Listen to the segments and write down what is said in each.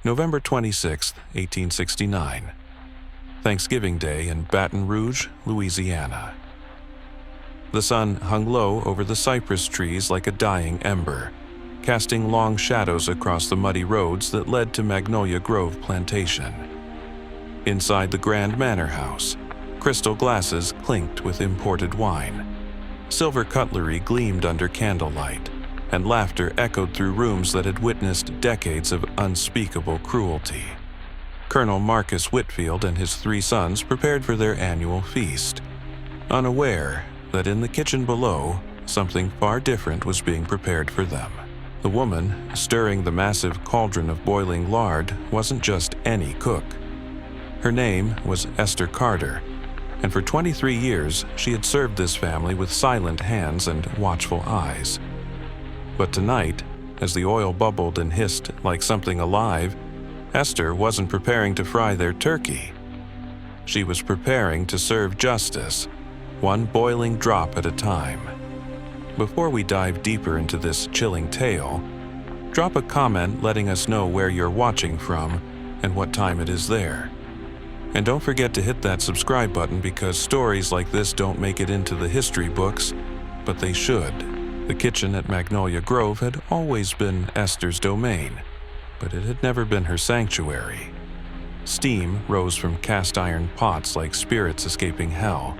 November 26, 1869. Thanksgiving Day in Baton Rouge, Louisiana. The sun hung low over the cypress trees like a dying ember, casting long shadows across the muddy roads that led to Magnolia Grove Plantation. Inside the grand manor house, crystal glasses clinked with imported wine. Silver cutlery gleamed under candlelight, and laughter echoed through rooms that had witnessed decades of unspeakable cruelty. Colonel Marcus Whitfield and his 3 sons prepared for their annual feast, unaware that in the kitchen below, something far different was being prepared for them. The woman stirring the massive cauldron of boiling lard wasn't just any cook. Her name was Esther Carter, and for 23 years she had served this family with silent hands and watchful eyes. But tonight, as the oil bubbled and hissed like something alive, Esther wasn't preparing to fry their turkey. She was preparing to serve justice, one boiling drop at a time. Before we dive deeper into this chilling tale, drop a comment letting us know where you're watching from and what time it is there. And don't forget to hit that subscribe button because stories like this don't make it into the history books, but they should. The kitchen at Magnolia Grove had always been Esther's domain, but it had never been her sanctuary. Steam rose from cast-iron pots like spirits escaping hell,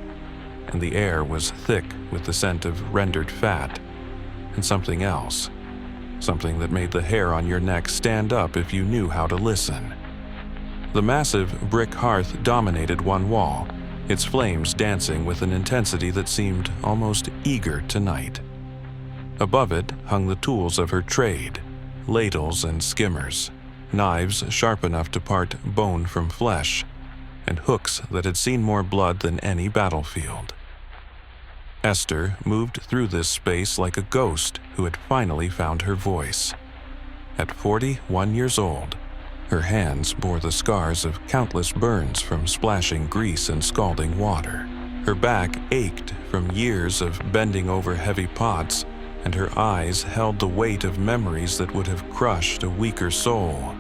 and the air was thick with the scent of rendered fat, and something else, something that made the hair on your neck stand up if you knew how to listen. The massive brick hearth dominated one wall, its flames dancing with an intensity that seemed almost eager tonight. Above it hung the tools of her trade, ladles and skimmers, knives sharp enough to part bone from flesh, and hooks that had seen more blood than any battlefield. Esther moved through this space like a ghost who had finally found her voice. At 41 years old, her hands bore the scars of countless burns from splashing grease and scalding water. Her back ached from years of bending over heavy pots, and her eyes held the weight of memories that would have crushed a weaker soul.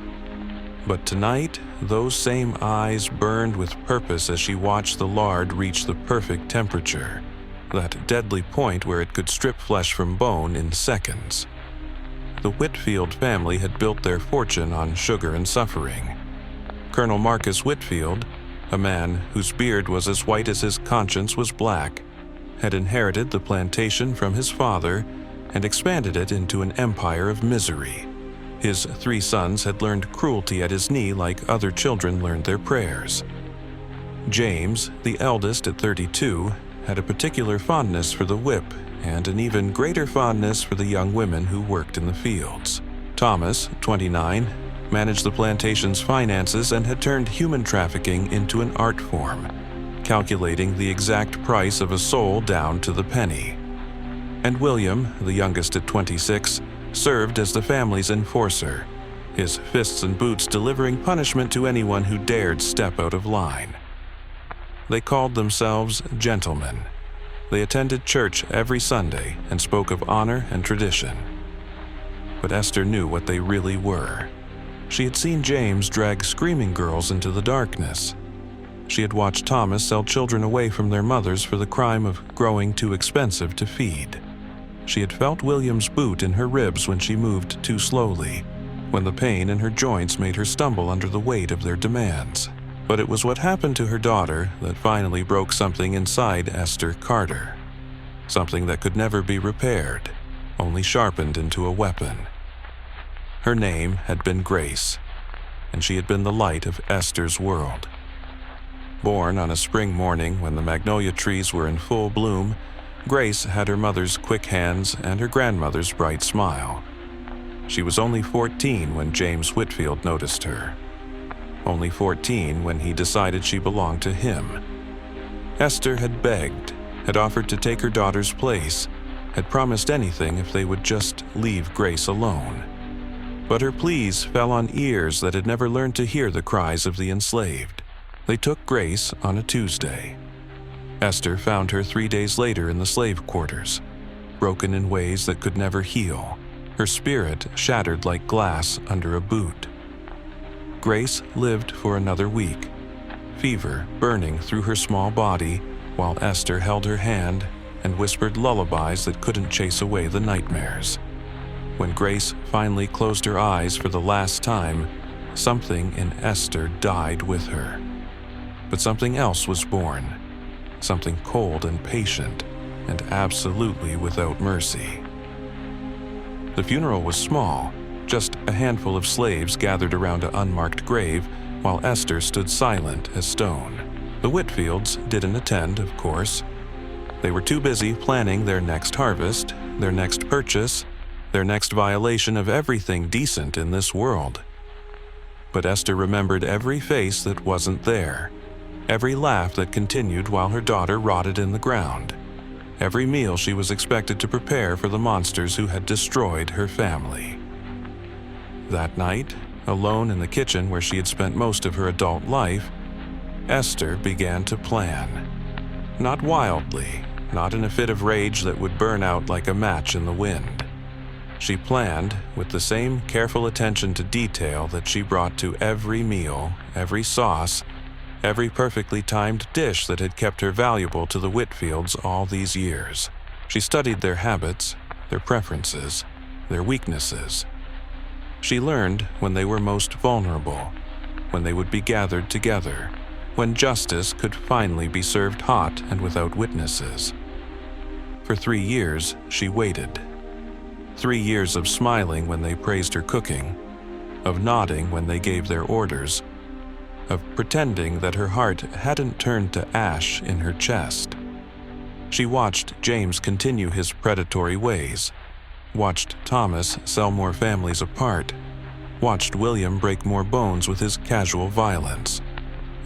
But tonight, those same eyes burned with purpose as she watched the lard reach the perfect temperature, that deadly point where it could strip flesh from bone in seconds. The Whitfield family had built their fortune on sugar and suffering. Colonel Marcus Whitfield, a man whose beard was as white as his conscience was black, had inherited the plantation from his father and expanded it into an empire of misery. His 3 sons had learned cruelty at his knee like other children learned their prayers. James, the eldest at 32, had a particular fondness for the whip and an even greater fondness for the young women who worked in the fields. Thomas, 29, managed the plantation's finances and had turned human trafficking into an art form, calculating the exact price of a soul down to the penny. And William, the youngest at 26, served as the family's enforcer, his fists and boots delivering punishment to anyone who dared step out of line. They called themselves gentlemen. They attended church every Sunday and spoke of honor and tradition. But Esther knew what they really were. She had seen James drag screaming girls into the darkness. She had watched Thomas sell children away from their mothers for the crime of growing too expensive to feed. She had felt William's boot in her ribs when she moved too slowly, when the pain in her joints made her stumble under the weight of their demands. But it was what happened to her daughter that finally broke something inside Esther Carter. Something that could never be repaired, only sharpened into a weapon. Her name had been Grace, and she had been the light of Esther's world. Born on a spring morning when the magnolia trees were in full bloom, Grace had her mother's quick hands and her grandmother's bright smile. She was only 14 when James Whitfield noticed her. Only 14 when he decided she belonged to him. Esther had begged, had offered to take her daughter's place, had promised anything if they would just leave Grace alone. But her pleas fell on ears that had never learned to hear the cries of the enslaved. They took Grace on a Tuesday. Esther found her 3 days later in the slave quarters, broken in ways that could never heal, her spirit shattered like glass under a boot. Grace lived for another week, fever burning through her small body while Esther held her hand and whispered lullabies that couldn't chase away the nightmares. When Grace finally closed her eyes for the last time, something in Esther died with her. But something else was born, something cold and patient and absolutely without mercy. The funeral was small, just a handful of slaves gathered around an unmarked grave while Esther stood silent as stone. The Whitfields didn't attend, of course. They were too busy planning their next harvest, their next purchase, their next violation of everything decent in this world. But Esther remembered every face that wasn't there, every laugh that continued while her daughter rotted in the ground, every meal she was expected to prepare for the monsters who had destroyed her family. That night, alone in the kitchen where she had spent most of her adult life, Esther began to plan. Not wildly, not in a fit of rage that would burn out like a match in the wind. She planned with the same careful attention to detail that she brought to every meal, every sauce, every perfectly timed dish that had kept her valuable to the Whitfields all these years. She studied their habits, their preferences, their weaknesses. She learned when they were most vulnerable, when they would be gathered together, when justice could finally be served hot and without witnesses. For 3 years, she waited. 3 years of smiling when they praised her cooking, of nodding when they gave their orders, of pretending that her heart hadn't turned to ash in her chest. She watched James continue his predatory ways, watched Thomas sell more families apart, watched William break more bones with his casual violence.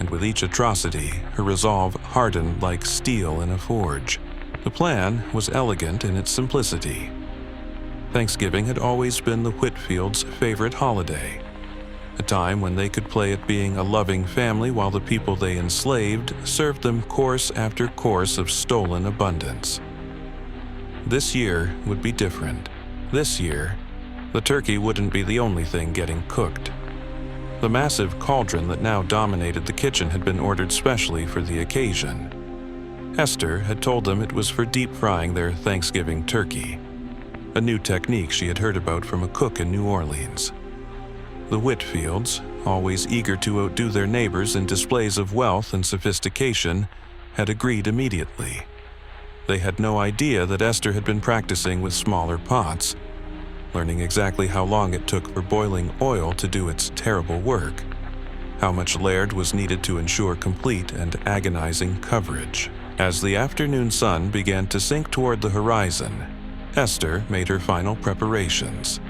And with each atrocity, her resolve hardened like steel in a forge. The plan was elegant in its simplicity. Thanksgiving had always been the Whitfields' favorite holiday, a time when they could play at being a loving family while the people they enslaved served them course after course of stolen abundance. This year would be different. This year, the turkey wouldn't be the only thing getting cooked. The massive cauldron that now dominated the kitchen had been ordered specially for the occasion. Esther had told them it was for deep frying their Thanksgiving turkey, a new technique she had heard about from a cook in New Orleans. The Whitfields, always eager to outdo their neighbors in displays of wealth and sophistication, had agreed immediately. They had no idea that Esther had been practicing with smaller pots, learning exactly how long it took for boiling oil to do its terrible work, how much lard was needed to ensure complete and agonizing coverage. As the afternoon sun began to sink toward the horizon, Esther made her final preparations.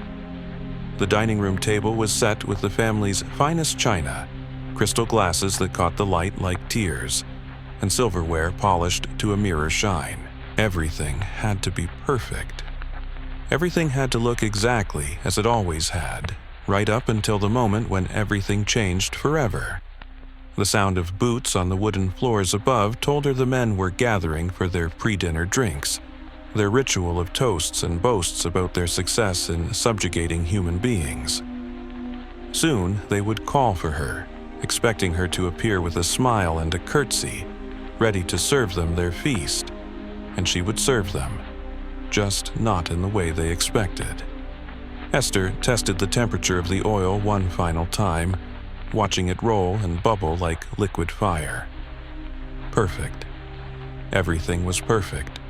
The dining room table was set with the family's finest china, crystal glasses that caught the light like tears, and silverware polished to a mirror shine. Everything had to be perfect. Everything had to look exactly as it always had, right up until the moment when everything changed forever. The sound of boots on the wooden floors above told her the men were gathering for their pre-dinner drinks, their ritual of toasts and boasts about their success in subjugating human beings. Soon they would call for her, expecting her to appear with a smile and a curtsy, ready to serve them their feast. And she would serve them, just not in the way they expected. Esther tested the temperature of the oil one final time, watching it roll and bubble like liquid fire. Perfect. Everything was perfect.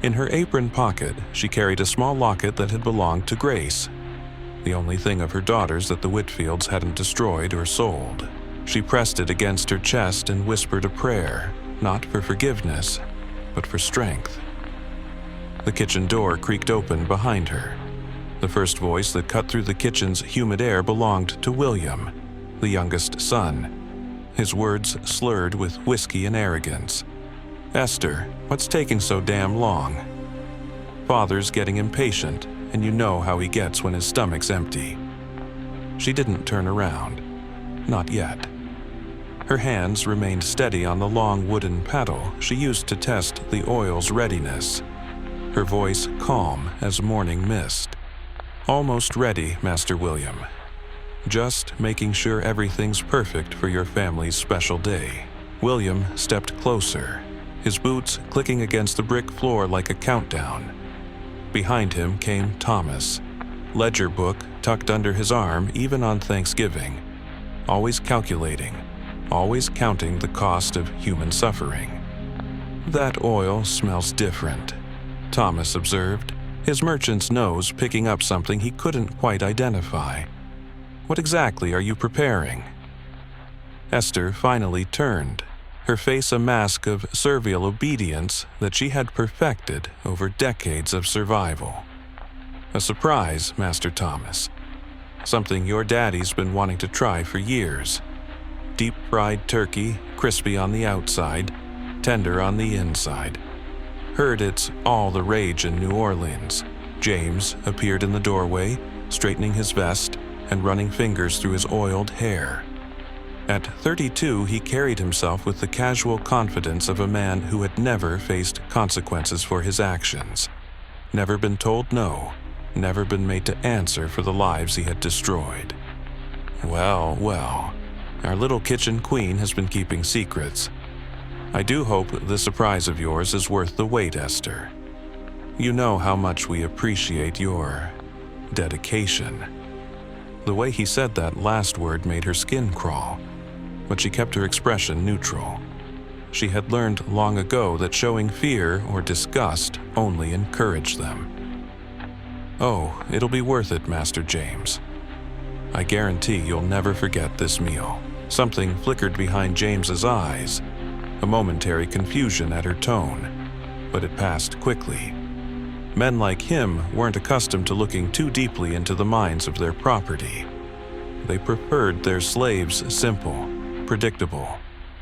In her apron pocket, she carried a small locket that had belonged to Grace, the only thing of her daughter's that the Whitfields hadn't destroyed or sold. She pressed it against her chest and whispered a prayer, not for forgiveness, but for strength. The kitchen door creaked open behind her. The first voice that cut through the kitchen's humid air belonged to William, the youngest son, his words slurred with whiskey and arrogance. "Esther, what's taking so damn long? Father's getting impatient, and you know how he gets when his stomach's empty." She didn't turn around. Not yet. Her hands remained steady on the long wooden paddle she used to test the oil's readiness, her voice calm as morning mist. "Almost ready, Master William. Just making sure everything's perfect for your family's special day. William stepped closer, his boots clicking against the brick floor like a countdown. Behind him came Thomas, ledger book tucked under his arm even on Thanksgiving, always calculating, always counting the cost of human suffering. "That oil smells different," Thomas observed, his merchant's nose picking up something he couldn't quite identify. "What exactly are you preparing?" Esther finally turned, her face a mask of servile obedience that she had perfected over decades of survival. "A surprise, Master Thomas. Something your daddy's been wanting to try for years. Deep-fried turkey, crispy on the outside, tender on the inside. Heard it's all the rage in New Orleans." James appeared in the doorway, straightening his vest and running fingers through his oiled hair. At 32, he carried himself with the casual confidence of a man who had never faced consequences for his actions, never been told no, never been made to answer for the lives he had destroyed. "Well, well, our little kitchen queen has been keeping secrets. I do hope the surprise of yours is worth the wait, Esther. You know how much we appreciate your dedication." The way he said that last word made her skin crawl, but she kept her expression neutral. She had learned long ago that showing fear or disgust only encouraged them. "Oh, it'll be worth it, Master James. I guarantee you'll never forget this meal." Something flickered behind James's eyes, a momentary confusion at her tone, but it passed quickly. Men like him weren't accustomed to looking too deeply into the minds of their property. They preferred their slaves simple, predictable,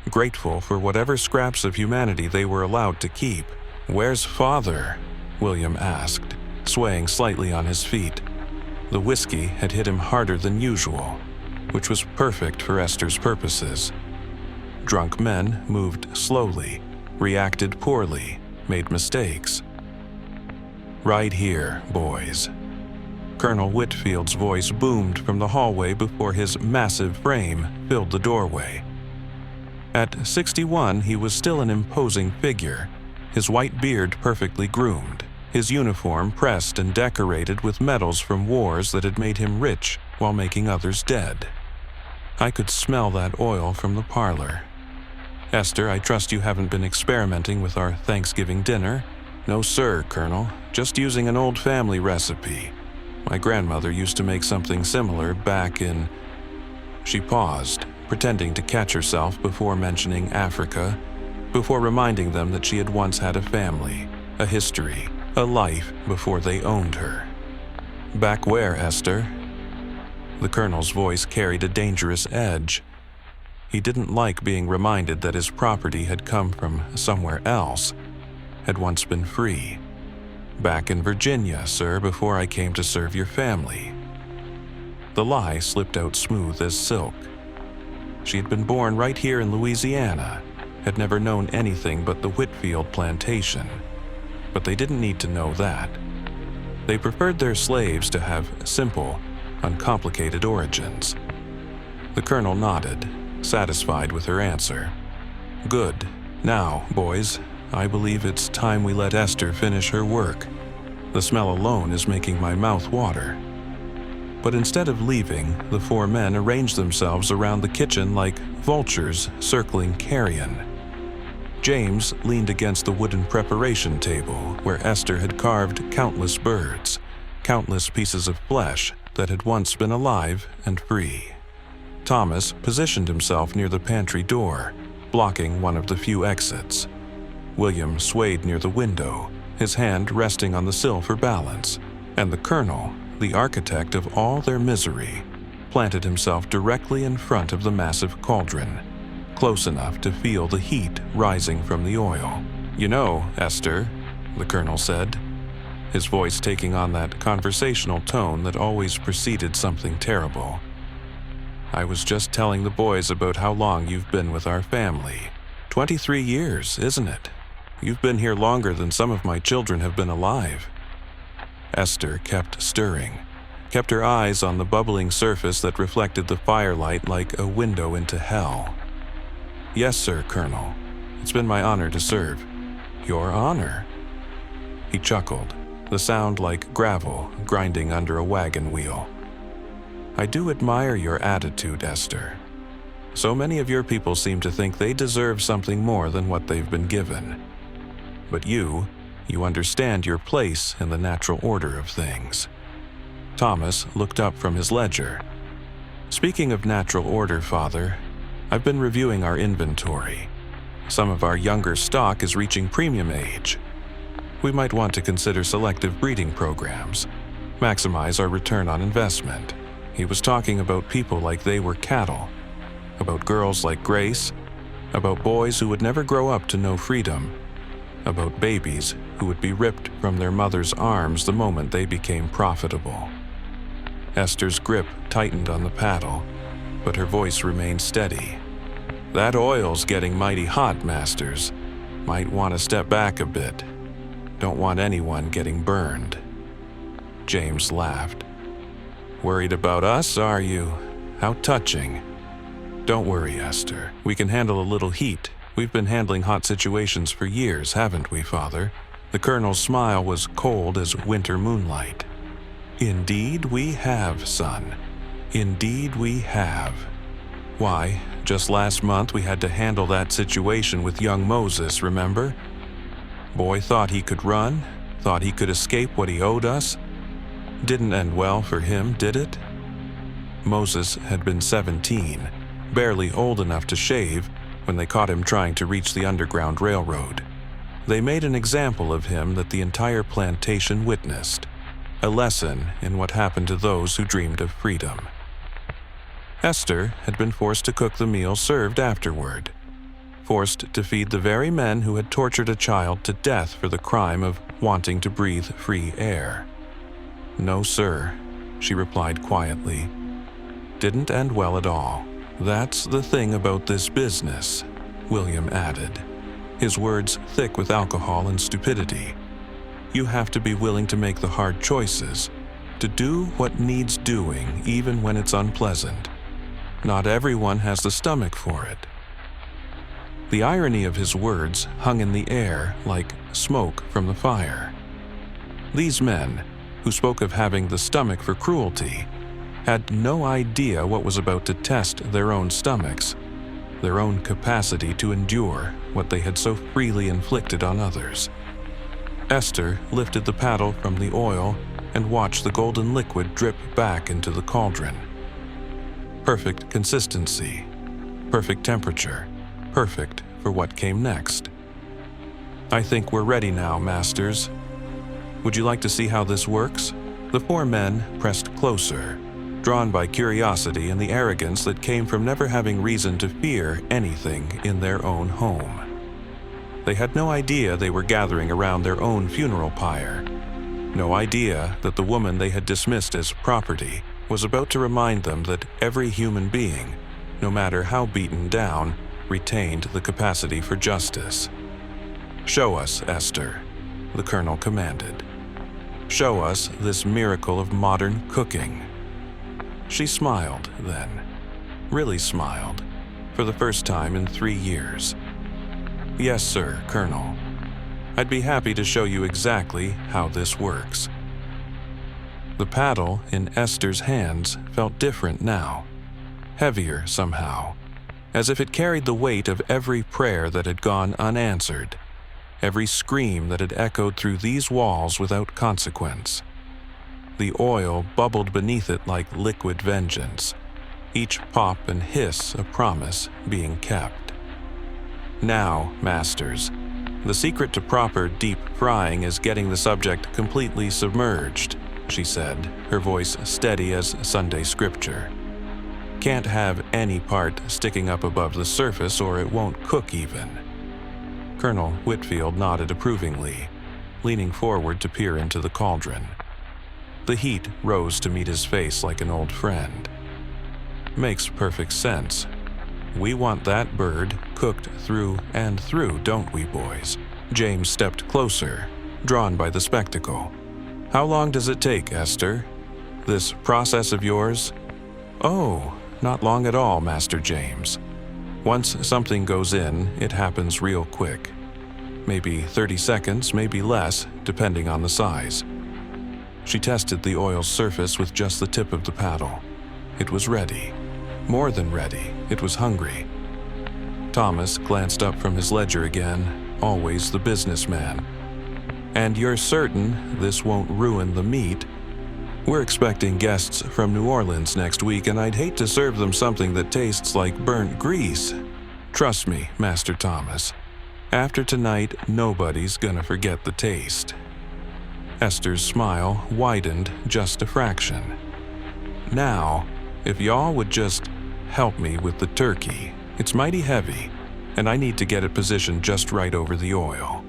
grateful for whatever scraps of humanity they were allowed to keep. "Where's father?" William asked, swaying slightly on his feet. The whiskey had hit him harder than usual, which was perfect for Esther's purposes. Drunk men moved slowly, reacted poorly, made mistakes. "Right here, boys." Colonel Whitfield's voice boomed from the hallway before his massive frame filled the doorway. At 61, he was still an imposing figure, his white beard perfectly groomed, his uniform pressed and decorated with medals from wars that had made him rich while making others dead. I could smell that oil from the parlor. "Esther, I trust you haven't been experimenting with our Thanksgiving dinner?" "No, sir, Colonel. Just using an old family recipe. My grandmother used to make something similar back in..." She paused, pretending to catch herself before mentioning Africa, before reminding them that she had once had a family, a history, a life before they owned her. "Back where, Esther?" The colonel's voice carried a dangerous edge. He didn't like being reminded that his property had come from somewhere else, had once been free. "Back in Virginia, sir, before I came to serve your family." The lie slipped out smooth as silk. She had been born right here in Louisiana, had never known anything but the Whitfield plantation. But they didn't need to know that. They preferred their slaves to have simple, uncomplicated origins. The colonel nodded, satisfied with her answer. "Good. Now, boys, I believe it's time we let Esther finish her work. The smell alone is making my mouth water." But instead of leaving, the four men arranged themselves around the kitchen like vultures circling carrion. James leaned against the wooden preparation table where Esther had carved countless birds, countless pieces of flesh that had once been alive and free. Thomas positioned himself near the pantry door, blocking one of the few exits. William swayed near the window, his hand resting on the sill for balance, and the colonel, the architect of all their misery, planted himself directly in front of the massive cauldron, close enough to feel the heat rising from the oil. "You know, Esther," the colonel said, his voice taking on that conversational tone that always preceded something terrible. "I was just telling the boys about how long you've been with our family. 23 years, isn't it? You've been here longer than some of my children have been alive." Esther kept stirring, kept her eyes on the bubbling surface that reflected the firelight like a window into hell. "Yes, sir, Colonel. It's been my honor to serve." "Your honor?" He chuckled, the sound like gravel grinding under a wagon wheel. "I do admire your attitude, Esther. So many of your people seem to think they deserve something more than what they've been given. But you understand your place in the natural order of things." Thomas looked up from his ledger. "Speaking of natural order, Father, I've been reviewing our inventory. Some of our younger stock is reaching premium age. We might want to consider selective breeding programs, maximize our return on investment." He was talking about people like they were cattle, about girls like Grace, about boys who would never grow up to know freedom, about babies who would be ripped from their mother's arms the moment they became profitable. Esther's grip tightened on the paddle, but her voice remained steady. "That oil's getting mighty hot, Masters. Might want to step back a bit. Don't want anyone getting burned." James laughed. "Worried about us, are you? How touching." "Don't worry, Esther. We can handle a little heat. We've been handling hot situations for years, haven't we, Father?" The Colonel's smile was cold as winter moonlight. "Indeed we have, son. Indeed we have. Why, just last month we had to handle that situation with young Moses, remember? Boy thought he could run, thought he could escape what he owed us. Didn't end well for him, did it? Moses had been 17, barely old enough to shave, when they caught him trying to reach the Underground Railroad. They made an example of him that the entire plantation witnessed, a lesson in what happened to those who dreamed of freedom. Esther had been forced to cook the meal served afterward, forced to feed the very men who had tortured a child to death for the crime of wanting to breathe free air. "No, sir," she replied quietly. "Didn't end well at all. That's the thing about this business," William added, his words thick with alcohol and stupidity. "You have to be willing to make the hard choices, to do what needs doing even when it's unpleasant. Not everyone has the stomach for it." The irony of his words hung in the air like smoke from the fire. These men, who spoke of having the stomach for cruelty, had no idea what was about to test their own stomachs, their own capacity to endure what they had so freely inflicted on others. Esther lifted the paddle from the oil and watched the golden liquid drip back into the cauldron. Perfect consistency, perfect temperature, perfect for what came next. "I think we're ready now, Masters. Would you like to see how this works?" The four men pressed closer, drawn by curiosity and the arrogance that came from never having reason to fear anything in their own home. They had no idea they were gathering around their own funeral pyre, no idea that the woman they had dismissed as property was about to remind them that every human being, no matter how beaten down, retained the capacity for justice. "Show us, Esther," the Colonel commanded. "Show us this miracle of modern cooking." She smiled then, really smiled, for the first time in 3 years. "Yes, sir, Colonel. I'd be happy to show you exactly how this works." The paddle in Esther's hands felt different now, heavier somehow, as if it carried the weight of every prayer that had gone unanswered, every scream that had echoed through these walls without consequence. The oil bubbled beneath it like liquid vengeance, each pop and hiss a promise being kept. "Now, Masters, the secret to proper deep frying is getting the subject completely submerged," she said, her voice steady as Sunday scripture. "Can't have any part sticking up above the surface or it won't cook even." Colonel Whitfield nodded approvingly, leaning forward to peer into the cauldron. The heat rose to meet his face like an old friend. "Makes perfect sense. We want that bird cooked through and through, don't we, boys?" James stepped closer, drawn by the spectacle. "How long does it take, Esther?" This process of yours? Oh, not long at all, Master James. Once something goes in, it happens real quick. Maybe 30 seconds, maybe less, depending on the size. She tested the oil's surface with just the tip of the paddle. It was ready. More than ready, it was hungry. Thomas glanced up from his ledger again, always the businessman. And you're certain this won't ruin the meat? We're expecting guests from New Orleans next week, and I'd hate to serve them something that tastes like burnt grease. Trust me, Master Thomas. After tonight, nobody's gonna forget the taste. Esther's smile widened just a fraction. Now, if y'all would just help me with the turkey. It's mighty heavy, and I need to get it positioned just right over the oil.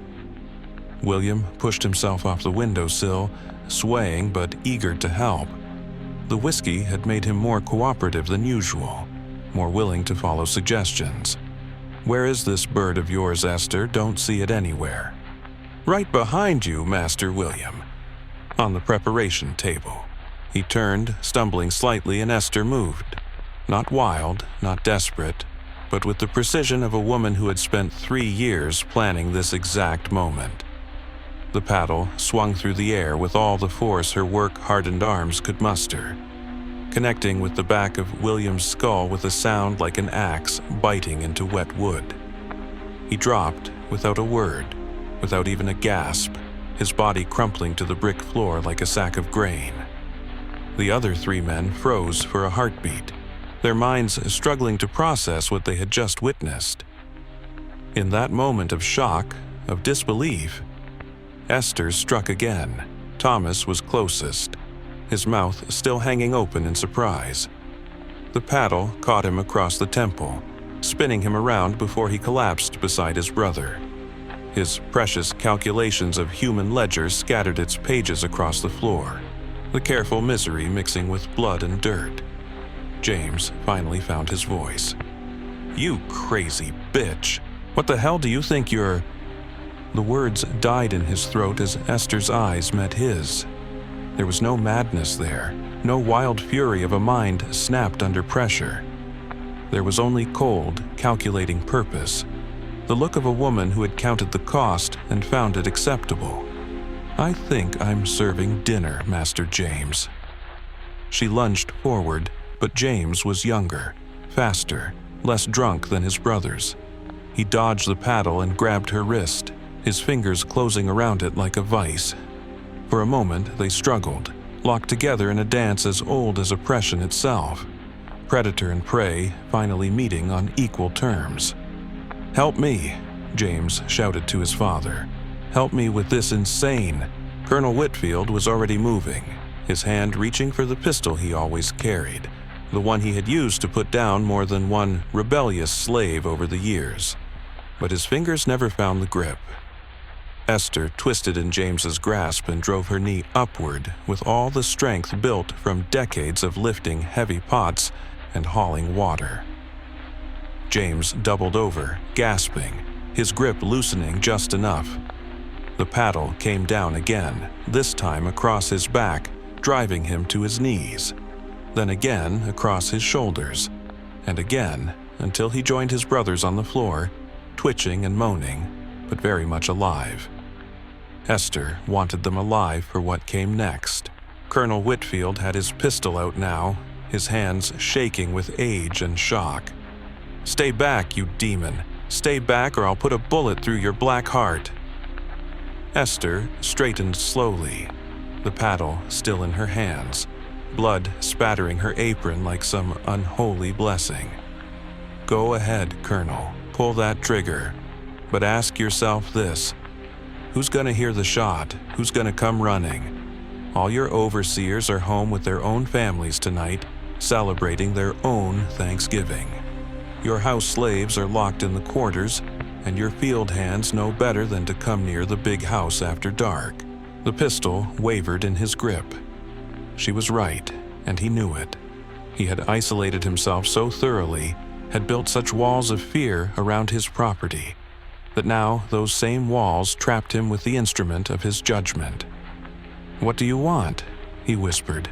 William pushed himself off the windowsill, swaying but eager to help. The whiskey had made him more cooperative than usual, more willing to follow suggestions. Where is this bird of yours, Esther? Don't see it anywhere. Right behind you, Master William. On the preparation table. He turned, stumbling slightly, and Esther moved. Not wild, not desperate, but with the precision of a woman who had spent 3 years planning this exact moment. The paddle swung through the air with all the force her work-hardened arms could muster, connecting with the back of William's skull with a sound like an axe biting into wet wood. He dropped without a word, without even a gasp, his body crumpling to the brick floor like a sack of grain. The other 3 men froze for a heartbeat, their minds struggling to process what they had just witnessed. In that moment of shock, of disbelief, Esther struck again. Thomas was closest, his mouth still hanging open in surprise. The paddle caught him across the temple, spinning him around before he collapsed beside his brother. His precious calculations of human ledger scattered its pages across the floor, the careful misery mixing with blood and dirt. James finally found his voice. You crazy bitch! What the hell do you think you're... The words died in his throat as Esther's eyes met his. There was no madness there, no wild fury of a mind snapped under pressure. There was only cold, calculating purpose, the look of a woman who had counted the cost and found it acceptable. I think I'm serving dinner, Master James. She lunged forward, but James was younger, faster, less drunk than his brothers. He dodged the paddle and grabbed her wrist, his fingers closing around it like a vice. For a moment, they struggled, locked together in a dance as old as oppression itself, predator and prey finally meeting on equal terms. Help me, James shouted to his father. Help me with this insane. Colonel Whitfield was already moving, his hand reaching for the pistol he always carried, the one he had used to put down more than one rebellious slave over the years. But his fingers never found the grip. Esther twisted in James's grasp and drove her knee upward with all the strength built from decades of lifting heavy pots and hauling water. James doubled over, gasping, his grip loosening just enough. The paddle came down again, this time across his back, driving him to his knees. Then again across his shoulders, and again until he joined his brothers on the floor, twitching and moaning, but very much alive. Esther wanted them alive for what came next. Colonel Whitfield had his pistol out now, his hands shaking with age and shock. Stay back, you demon. Stay back or I'll put a bullet through your black heart. Esther straightened slowly, the paddle still in her hands, blood spattering her apron like some unholy blessing. Go ahead, Colonel. Pull that trigger. But ask yourself this. Who's gonna hear the shot? Who's gonna come running? All your overseers are home with their own families tonight, celebrating their own Thanksgiving. Your house slaves are locked in the quarters, and your field hands know better than to come near the big house after dark. The pistol wavered in his grip. She was right, and he knew it. He had isolated himself so thoroughly, had built such walls of fear around his property, that now those same walls trapped him with the instrument of his judgment. What do you want? He whispered.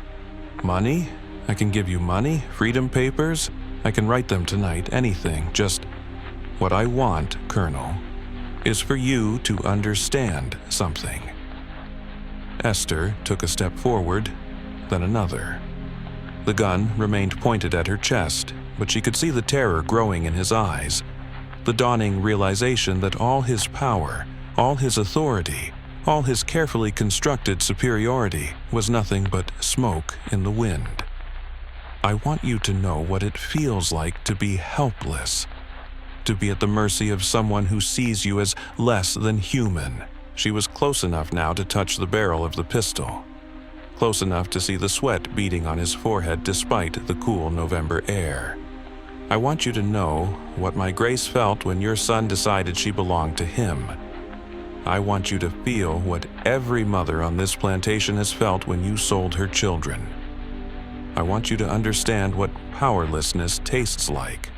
Money? I can give you money, freedom papers. I can write them tonight, anything. Just what I want, Colonel, is for you to understand something." Esther took a step forward, then another. The gun remained pointed at her chest, but she could see the terror growing in his eyes, the dawning realization that all his power, all his authority, all his carefully constructed superiority was nothing but smoke in the wind. "I want you to know what it feels like to be helpless, to be at the mercy of someone who sees you as less than human." She was close enough now to touch the barrel of the pistol, close enough to see the sweat beading on his forehead despite the cool November air. "I want you to know what my Grace felt when your son decided she belonged to him. I want you to feel what every mother on this plantation has felt when you sold her children. I want you to understand what powerlessness tastes like."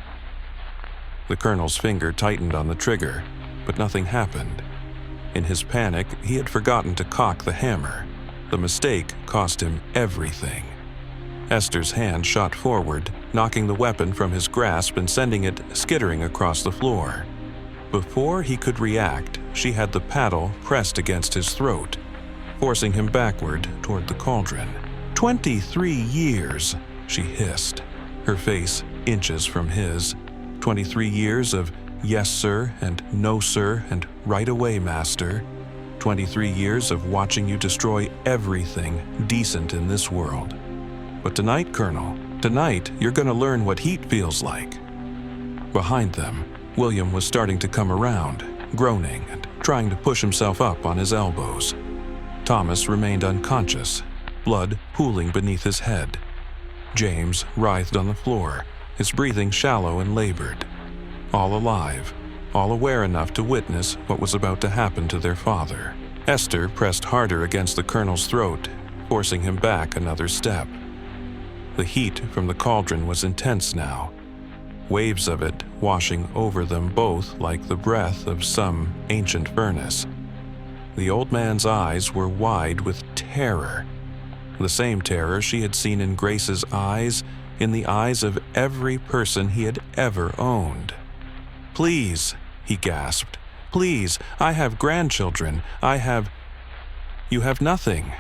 The Colonel's finger tightened on the trigger, but nothing happened. In his panic, he had forgotten to cock the hammer. The mistake cost him everything. Esther's hand shot forward, knocking the weapon from his grasp and sending it skittering across the floor. Before he could react, she had the paddle pressed against his throat, forcing him backward toward the cauldron. 23 years, she hissed, her face inches from his. 23 years of yes, sir, and no, sir, and right away, master. 23 years of watching you destroy everything decent in this world. But tonight, Colonel, tonight you're going to learn what heat feels like. Behind them, William was starting to come around, groaning and trying to push himself up on his elbows. Thomas remained unconscious, blood pooling beneath his head. James writhed on the floor, his breathing shallow and labored. All alive, all aware enough to witness what was about to happen to their father. Esther pressed harder against the Colonel's throat, forcing him back another step. The heat from the cauldron was intense now, waves of it washing over them both like the breath of some ancient furnace. The old man's eyes were wide with terror, the same terror she had seen in Grace's eyes, in the eyes of every person he had ever owned. "Please," he gasped, "please, I have grandchildren, You have nothing,"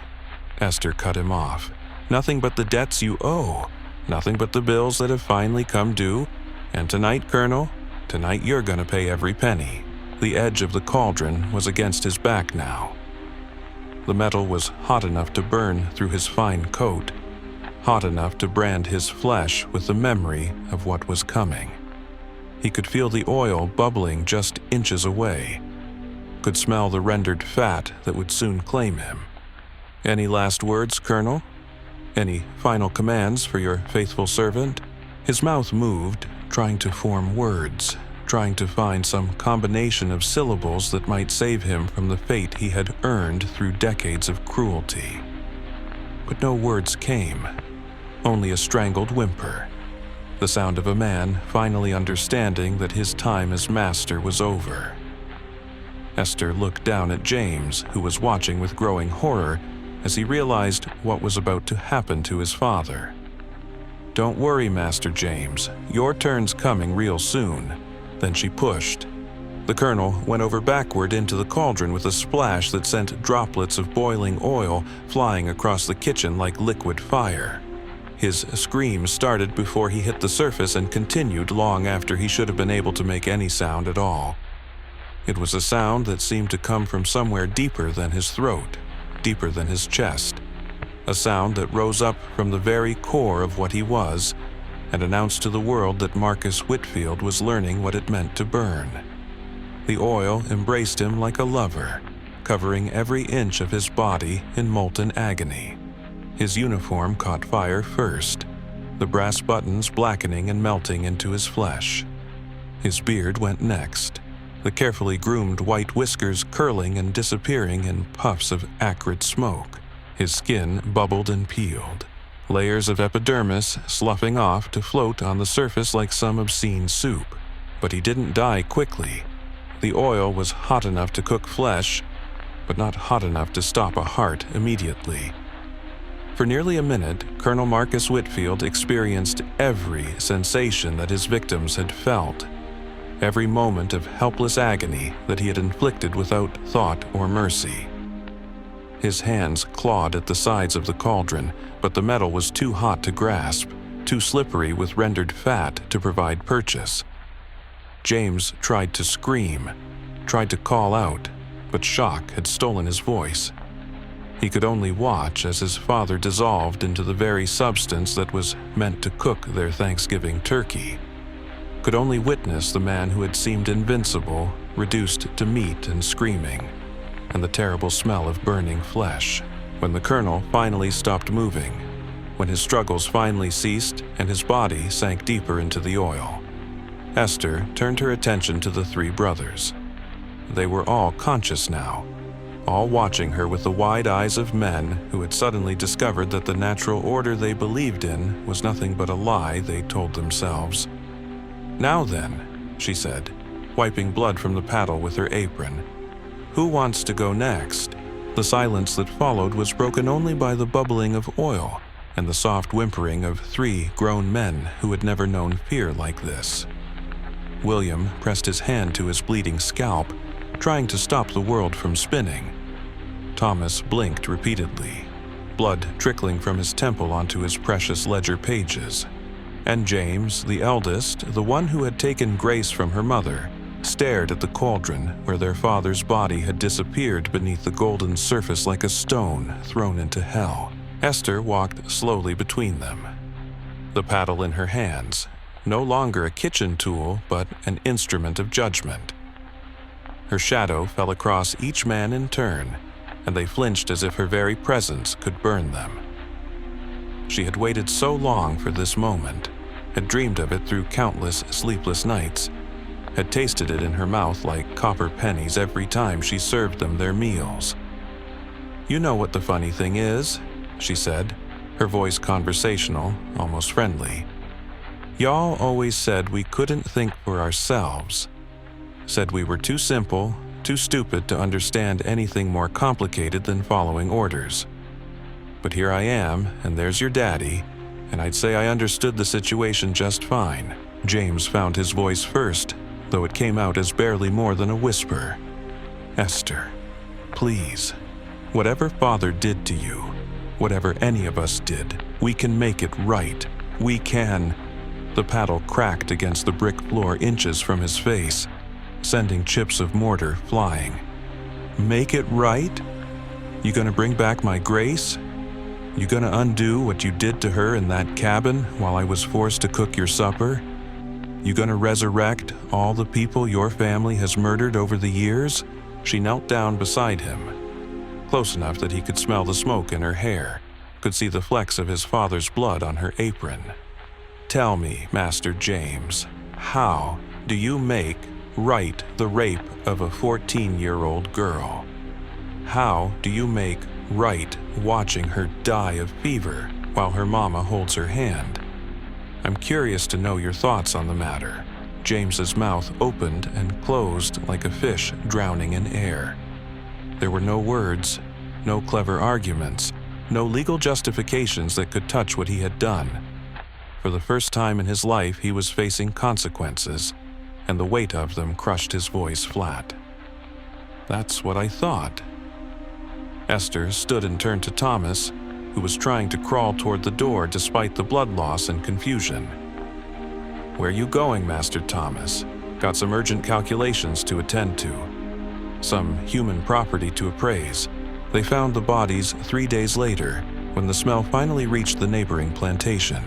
Esther cut him off. "Nothing but the debts you owe, nothing but the bills that have finally come due, and tonight, Colonel, tonight you're going to pay every penny." The edge of the cauldron was against his back now. The metal was hot enough to burn through his fine coat, hot enough to brand his flesh with the memory of what was coming. He could feel the oil bubbling just inches away, could smell the rendered fat that would soon claim him. "Any last words, Colonel? Any final commands for your faithful servant?" His mouth moved, trying to form words, trying to find some combination of syllables that might save him from the fate he had earned through decades of cruelty. But no words came, only a strangled whimper, the sound of a man finally understanding that his time as master was over. Esther looked down at James, who was watching with growing horror as he realized what was about to happen to his father. "Don't worry, Master James, your turn's coming real soon." Then she pushed. The Colonel went over backward into the cauldron with a splash that sent droplets of boiling oil flying across the kitchen like liquid fire. His scream started before he hit the surface and continued long after he should have been able to make any sound at all. It was a sound that seemed to come from somewhere deeper than his throat, deeper than his chest. A sound that rose up from the very core of what he was and announced to the world that Marcus Whitfield was learning what it meant to burn. The oil embraced him like a lover, covering every inch of his body in molten agony. His uniform caught fire first, the brass buttons blackening and melting into his flesh. His beard went next, the carefully groomed white whiskers curling and disappearing in puffs of acrid smoke. His skin bubbled and peeled, layers of epidermis sloughing off to float on the surface like some obscene soup. But he didn't die quickly. The oil was hot enough to cook flesh, but not hot enough to stop a heart immediately. For nearly a minute, Colonel Marcus Whitfield experienced every sensation that his victims had felt, every moment of helpless agony that he had inflicted without thought or mercy. His hands clawed at the sides of the cauldron, but the metal was too hot to grasp, too slippery with rendered fat to provide purchase. James tried to scream, tried to call out, but shock had stolen his voice. He could only watch as his father dissolved into the very substance that was meant to cook their Thanksgiving turkey. Could only witness the man who had seemed invincible reduced to meat and screaming, and the terrible smell of burning flesh. When the colonel finally stopped moving, when his struggles finally ceased and his body sank deeper into the oil, Esther turned her attention to the three brothers. They were all conscious now, all watching her with the wide eyes of men who had suddenly discovered that the natural order they believed in was nothing but a lie they told themselves. "Now then," she said, wiping blood from the paddle with her apron, "who wants to go next?" The silence that followed was broken only by the bubbling of oil and the soft whimpering of three grown men who had never known fear like this. William pressed his hand to his bleeding scalp, trying to stop the world from spinning. Thomas blinked repeatedly, blood trickling from his temple onto his precious ledger pages. And James, the eldest, the one who had taken Grace from her mother, stared at the cauldron where their father's body had disappeared beneath the golden surface like a stone thrown into hell. Esther walked slowly between them, the paddle in her hands, no longer a kitchen tool but an instrument of judgment. Her shadow fell across each man in turn, and they flinched as if her very presence could burn them. She had waited so long for this moment, had dreamed of it through countless sleepless nights, had tasted it in her mouth like copper pennies every time she served them their meals. "You know what the funny thing is," she said, her voice conversational, almost friendly. "Y'all always said we couldn't think for ourselves, said we were too simple, too stupid to understand anything more complicated than following orders. But here I am, and there's your daddy, and I'd say I understood the situation just fine." James found his voice first, though it came out as barely more than a whisper. "Esther, please, whatever Father did to you, whatever any of us did, we can make it right. We can." The paddle cracked against the brick floor inches from his face, sending chips of mortar flying. "Make it right? You gonna bring back my Grace? You gonna undo what you did to her in that cabin while I was forced to cook your supper? You gonna resurrect all the people your family has murdered over the years?" She knelt down beside him, close enough that he could smell the smoke in her hair, could see the flecks of his father's blood on her apron. "Tell me, Master James, how do you make right the rape of a 14-year-old girl? How do you make right watching her die of fever while her mama holds her hand? I'm curious to know your thoughts on the matter." James's mouth opened and closed like a fish drowning in air. There were no words, no clever arguments, no legal justifications that could touch what he had done. For the first time in his life, he was facing consequences, and the weight of them crushed his voice flat. "That's what I thought." Esther stood and turned to Thomas, who was trying to crawl toward the door despite the blood loss and confusion. "Where you going, Master Thomas? Got some urgent calculations to attend to. Some human property to appraise." They found the bodies 3 days later, when the smell finally reached the neighboring plantation.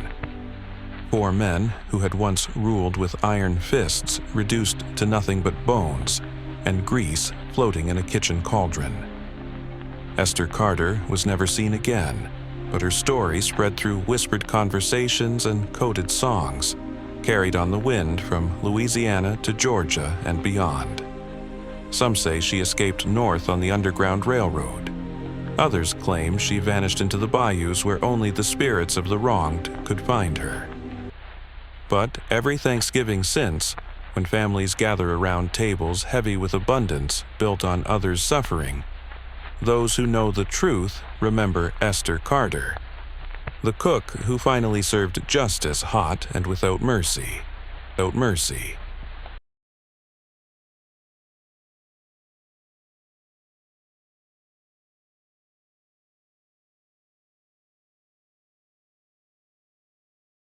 4 men who had once ruled with iron fists reduced to nothing but bones and grease floating in a kitchen cauldron. Esther Carter was never seen again, but her story spread through whispered conversations and coded songs, carried on the wind from Louisiana to Georgia and beyond. Some say she escaped north on the Underground Railroad. Others claim she vanished into the bayous where only the spirits of the wronged could find her. But every Thanksgiving since, when families gather around tables heavy with abundance built on others' suffering, those who know the truth remember Esther Carter The cook who finally served justice hot and without mercy. Without mercy.